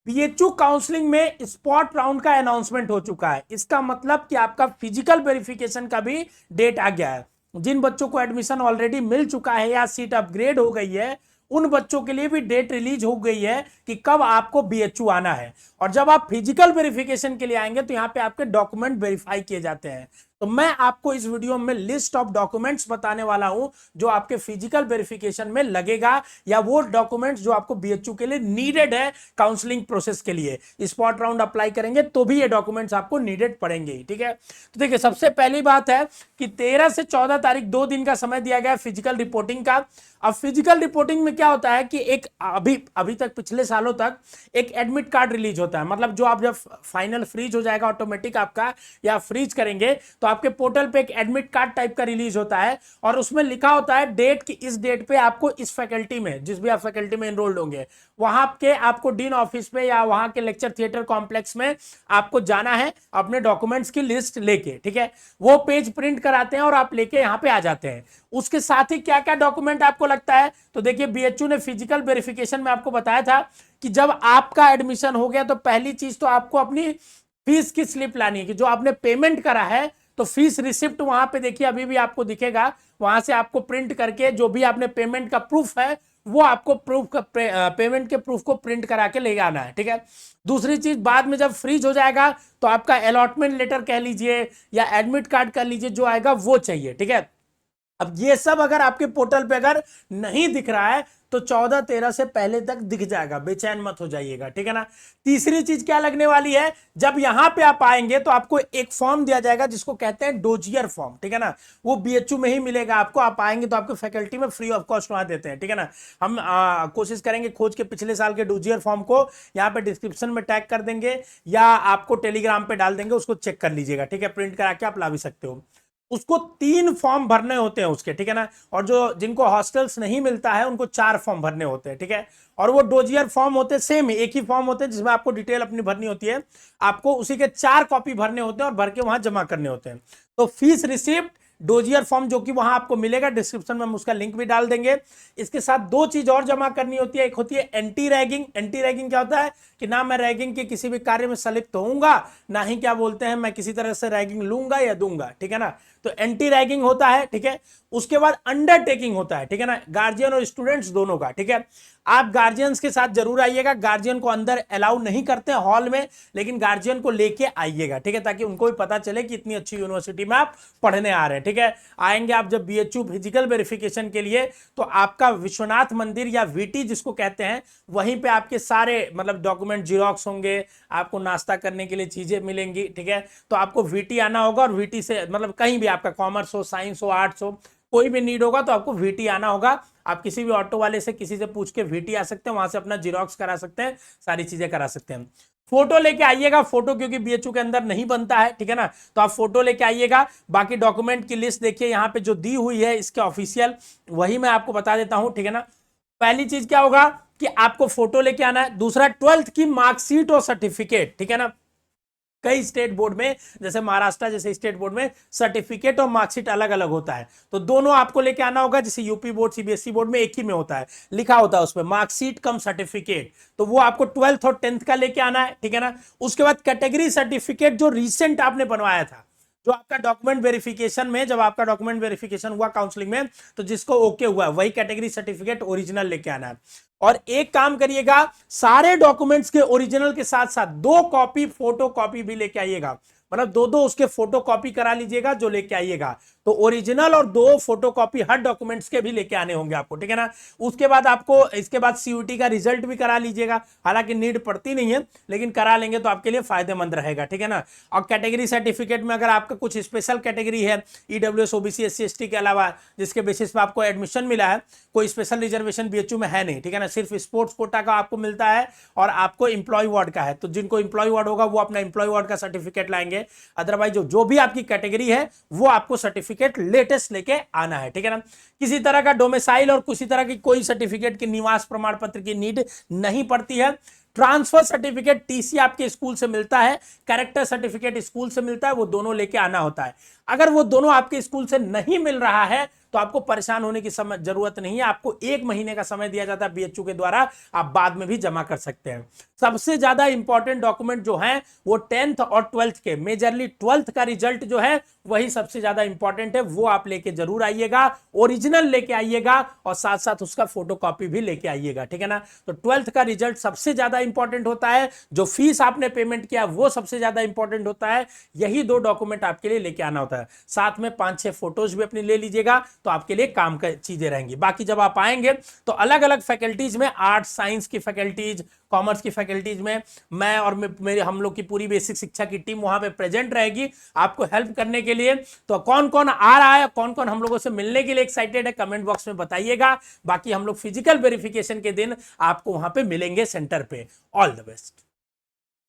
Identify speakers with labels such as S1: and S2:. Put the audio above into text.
S1: BHU counselling में spot round का announcement हो चुका है। इसका मतलब कि आपका फिजिकल वेरिफिकेशन का भी डेट आ गया है। जिन बच्चों को एडमिशन ऑलरेडी मिल चुका है या सीट अपग्रेड हो गई है, उन बच्चों के लिए भी डेट रिलीज हो गई है कि कब आपको बीएचयू आना है। और जब आप फिजिकल वेरिफिकेशन के लिए आएंगे तो यहां पे आपके डॉक्यूमेंट वेरीफाई किए जाते हैं। तो मैं आपको इस वीडियो में लिस्ट ऑफ डॉक्यूमेंट्स बताने वाला हूं जो आपके फिजिकल वेरिफिकेशन में लगेगा, या वो डॉक्यूमेंट्स जो आपको बीएचयू के लिए नीडेड है काउंसलिंग प्रोसेस के लिए। स्पॉट राउंड अप्लाई करेंगे तो भी ये डॉक्यूमेंट्स आपको नीडेड पड़ेंगे। ठीक है, तो देखिए सबसे पहली बात है कि 13 से 14 तारीख 2 दिन का समय दिया गया फिजिकल रिपोर्टिंग का। अब फिजिकल रिपोर्टिंग में क्या होता है कि एक अभी अभी तक पिछले सालों तक एक एडमिट कार्ड रिलीज होता है। मतलब जो आप जब फाइनल फ्रीज हो जाएगा ऑटोमेटिक आपका, या फ्रीज करेंगे तो आपके पोर्टल पे एक एडमिट कार्ड टाइप का रिलीज होता है, और उसमें लिखा होता है डेट कि इस डेट पे आपको इस फैकल्टी में, जिस भी आप फैकल्टी में एनरोल्ड होंगे, वहां के आपको डीन ऑफिस पे या वहां के लेक्चर थिएटर कॉम्प्लेक्स में आपको जाना है अपने डॉक्यूमेंट्स की लिस्ट लेके। ठीक है, वो पेज प्रिंट कराते हैं और आप लेके यहां पे आ जाते हैं। उसके साथ ही क्या क्या डॉक्यूमेंट आपको लगता है, तो देखिए बीएचयू ने फिजिकल वेरिफिकेशन में आपको बताया था कि जब आपका एडमिशन हो गया तो पहली चीज तो आपको अपनी फीस की स्लिप लानी है कि जो आपने पेमेंट करा है, तो फीस रिसिप्ट वहां पे देखिए अभी भी आपको दिखेगा, वहां से आपको प्रिंट करके जो भी आपने पेमेंट का प्रूफ है वो आपको प्रूफ का पेमेंट के प्रूफ को प्रिंट करा के ले आना है। ठीक है, दूसरी चीज बाद में जब फ्रीज हो जाएगा तो आपका अलॉटमेंट लेटर कह लीजिए या एडमिट कार्ड कर लीजिए जो आएगा वो चाहिए। ठीक है, अब ये सब अगर आपके पोर्टल पे अगर नहीं दिख रहा है तो 14-13 से पहले तक दिख जाएगा, बेचैन मत हो जाइएगा। ठीक है ना। तीसरी चीज क्या लगने वाली है, जब यहां पे आप आएंगे तो आपको एक फॉर्म दिया जाएगा जिसको कहते हैं डोजियर फॉर्म। ठीक है ना, वो बीएचयू में ही मिलेगा आपको। आप आएंगे तो आपके फैकल्टी में फ्री ऑफ कॉस्ट वहां देते हैं। ठीक है ना, हम कोशिश करेंगे खोज के पिछले साल के डोजियर फॉर्म को यहाँ पे डिस्क्रिप्शन में टैग कर देंगे, या आपको टेलीग्राम पे डाल देंगे, उसको चेक कर लीजिएगा। ठीक है, प्रिंट करा के आप ला भी सकते हो। उसको 3 फॉर्म भरने होते हैं उसके। ठीक है ना, और जो जिनको हॉस्टल्स नहीं मिलता है उनको 4 फॉर्म भरने होते हैं। ठीक है, और वो डोजियर फॉर्म होते हैं सेम, एक ही फॉर्म होते हैं जिसमें आपको डिटेल अपनी भरनी होती है। आपको उसी के 4 कॉपी भरने होते हैं और भर के वहां जमा करने होते हैं। तो फीस रिसिप्ट, डोजियर फॉर्म जो कि वहां आपको मिलेगा, डिस्क्रिप्शन में हम उसका लिंक भी डाल देंगे। इसके साथ 2 चीज और जमा करनी होती है। एक होती है एंटी रैगिंग। एंटी रैगिंग क्या होता है कि ना मैं रैगिंग के किसी भी कार्य में संलिप्त होऊंगा, ना ही क्या बोलते हैं मैं किसी तरह से रैगिंग लूंगा या दूंगा। ठीक है ना, तो एंटी रैगिंग होता है। ठीक है, उसके बाद अंडरटेकिंग होता है। ठीक है ना, गार्जियन और स्टूडेंट्स दोनों का। ठीक है, आप गार्जियंस के साथ जरूर आइएगा। गार्जियन को अंदर अलाउ नहीं करते हॉल में, लेकिन गार्जियन को लेके आइएगा। ठीक है, ताकि उनको भी पता चले कि इतनी अच्छी यूनिवर्सिटी में आप पढ़ने आ रहे हैं। ठीक है, आएंगे आप जब बीएचयू फिजिकल वेरिफिकेशन के लिए, तो आपका विश्वनाथ मंदिर या वीटी जिसको कहते हैं, वहीं पे आपके सारे मतलब डॉक्यूमेंट जीरोक्स होंगे, आपको नाश्ता करने के लिए चीजें मिलेंगी। ठीक है, तो आपको वीटी आना होगा, और वीटी से मतलब कहीं भी आपका कॉमर्स हो, साइंस हो, आर्ट्स हो, कोई भी नीड होगा तो आपको वीटी आना होगा। आप किसी भी ऑटो वाले से किसी से पूछ के वीटी आ सकते हैं, वहां से अपना जीरोक्स करा सकते हैं, सारी चीजें करा सकते हैं। फोटो लेके आइएगा, फोटो क्योंकि बीएचयू के अंदर नहीं बनता है। ठीक है ना, तो आप फोटो लेके आइएगा। बाकी डॉक्यूमेंट की लिस्ट देखिए यहाँ पे जो दी हुई है इसके ऑफिशियल, वही मैं आपको बता देता हूं। ठीक है ना, पहली चीज क्या होगा कि आपको फोटो लेके आना है। दूसरा 12th की मार्कशीट और सर्टिफिकेट। ठीक है ना, कई स्टेट बोर्ड में, जैसे महाराष्ट्र जैसे स्टेट बोर्ड में सर्टिफिकेट और मार्कशीट अलग अलग होता है, तो दोनों आपको लेके आना होगा। जैसे यूपी बोर्ड सीबीएसई बोर्ड में एक ही में होता है, लिखा होता है उसमें मार्कशीट कम सर्टिफिकेट, तो वो आपको 12th और 10th का लेके आना है। ठीक है ना, उसके बाद कैटेगरी सर्टिफिकेट जो रिसेंट आपने बनवाया था, जो आपका डॉक्यूमेंट वेरिफिकेशन में, जब आपका डॉक्यूमेंट वेरिफिकेशन हुआ काउंसलिंग में, तो जिसको ओके हुआ वही कैटेगरी सर्टिफिकेट ओरिजिनल लेके आना है। और एक काम करिएगा, सारे डॉक्यूमेंट्स के ओरिजिनल के साथ साथ 2 कॉपी फोटो कॉपी भी लेके आइएगा। मतलब 2-2 उसके फोटो कॉपी करा लीजिएगा जो लेके आइएगा। तो ओरिजिनल और 2 फोटो कॉपी हर डॉक्यूमेंट्स के भी लेके आने होंगे आपको। ठीक है ना, उसके बाद आपको इसके बाद सीयूटी का रिजल्ट भी करा लीजिएगा। हालांकि नीड पड़ती नहीं है, लेकिन करा लेंगे तो आपके लिए फायदेमंद रहेगा। ठीक है ना, और कैटेगरी सर्टिफिकेट में अगर आपका कुछ स्पेशल कैटेगरी है, ईडब्ल्यूएस ओबीसी एससी एसटी के अलावा, जिसके बेसिस पे आपको एडमिशन मिला है, कोई स्पेशल रिजर्वेशन बीएचयू में है नहीं। ठीक है ना, सिर्फ स्पोर्ट्स कोटा का आपको मिलता है और आपको इंप्लॉय वार्ड का है, तो जिनको इंप्लॉय वार्ड होगा वो अपना इंप्लॉय वार्ड का सर्टिफिकेट लाएंगे। अदरवाइज जो भी आपकी कैटेगरी है वो आपको सर्टिफिकेट लेटेस्ट लेके आना है। ठीक है ना, किसी तरह का डोमिसाइल और किसी तरह की कोई सर्टिफिकेट की निवास प्रमाण पत्र की नीड नहीं पड़ती है। ट्रांसफर सर्टिफिकेट टीसी आपके स्कूल से मिलता है, कैरेक्टर सर्टिफिकेट स्कूल से मिलता है, वो दोनों लेके आना होता है। अगर वो दोनों आपके स्कूल से नहीं मिल रहा है तो आपको परेशान होने की समय जरूरत नहीं है। आपको 1 महीने का समय दिया जाता है बीएचयू के द्वारा, आप बाद में भी जमा कर सकते हैं। सबसे ज्यादा इंपॉर्टेंट डॉक्यूमेंट जो है वो 10th और 12th के, मेजरली 12th का रिजल्ट जो है वही सबसे ज्यादा इंपॉर्टेंट है, वो आप लेके जरूर आइएगा, ओरिजिनल लेके आइएगा और साथ साथ उसका फोटोकॉपी भी लेके आइएगा, ठीक है ना। तो 12th का रिजल्ट सबसे ज्यादा इंपॉर्टेंट होता है, जो फीस आपने पेमेंट किया वो सबसे ज्यादा इंपॉर्टेंट होता है। यही 2 डॉक्यूमेंट आपके लिए लेके आना होता है, साथ में 5-6 फोटोज भी अपनी ले लीजिएगा, तो आपके लिए काम की चीजें रहेंगी। बाकी जब आप आएंगे तो अलग अलग फैकल्टीज में, आर्ट्स साइंस की फैकल्टीज, कॉमर्स की फैकल्टीज में मैं और मेरे हम लोग की पूरी बेसिक शिक्षा की टीम वहां पे प्रेजेंट रहेगी आपको हेल्प करने के लिए। तो कौन कौन आ रहा है, कौन कौन हम लोगों से मिलने के लिए एक्साइटेड है, कमेंट बॉक्स में बताइएगा। बाकी हम लोग फिजिकल वेरिफिकेशन के दिन आपको वहां पे मिलेंगे सेंटर पे। All the best.